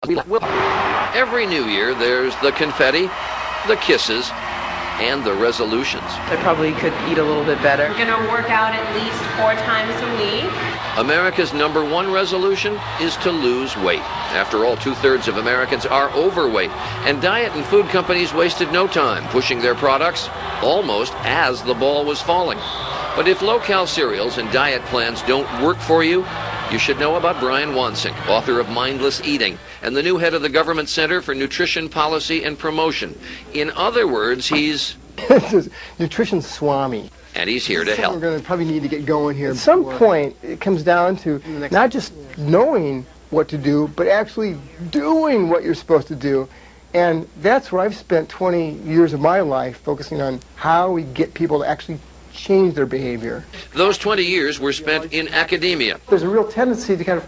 Every New Year, there's the confetti, the kisses, and the resolutions. I probably could eat a little bit better. We're going to work out at least 4 times a week. America's #1 resolution is to lose weight. After all, 2/3 of Americans are overweight, and diet and food companies wasted no time pushing their products almost as the ball was falling. But if low-cal cereals and diet plans don't work for you, you should know about Brian Wansink, author of Mindless Eating, and the new head of the Government Center for Nutrition Policy and Promotion. In other words, he's... Nutrition Swami. And he's here to help. We're going to probably need to get going here. At some point, it comes down to not just knowing what to do, but actually doing what you're supposed to do. And that's where I've spent 20 years of my life focusing on how we get people to actually change their behavior. Those 20 years were spent in academia. There's a real tendency to kind of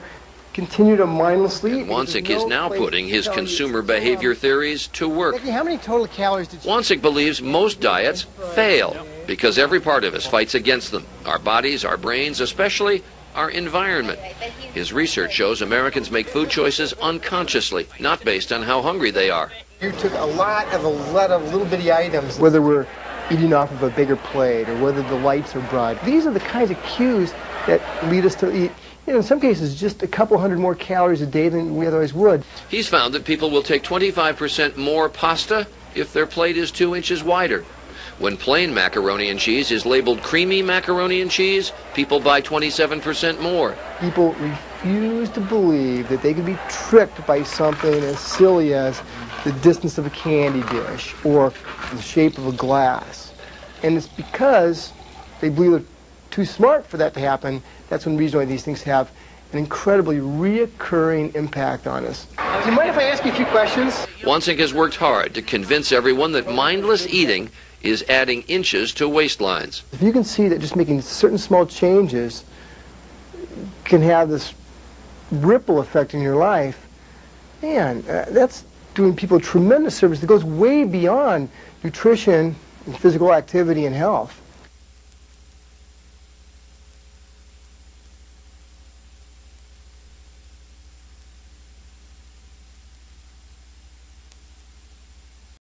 continue to mindlessly eat. Wansink is now putting his consumer behavior theories to work. Becky, how many total calories did you... Wansink believes most diets fail because every part of us fights against them. Our bodies, our brains, especially our environment. His research shows Americans make food choices unconsciously, not based on how hungry they are. You took a lot of little bitty items, whether we're eating off of a bigger plate or whether the lights are bright. These are the kinds of cues that lead us to eat, in some cases, just a couple hundred more calories a day than we otherwise would. He's found that people will take 25% more pasta if their plate is 2 inches wider. When plain macaroni and cheese is labeled creamy macaroni and cheese, people buy 27% more. People refuse to believe that they can be tricked by something as silly as the distance of a candy dish or the shape of a glass. And it's because they believe they're too smart for that to happen. That's one reason why these things have an incredibly reoccurring impact on us. Do you mind if I ask you a few questions? Wansink has worked hard to convince everyone that mindless eating is adding inches to waistlines. If you can see that just making certain small changes can have this ripple effect in your life, man, that's doing people a tremendous service that goes way beyond nutrition and physical activity and health.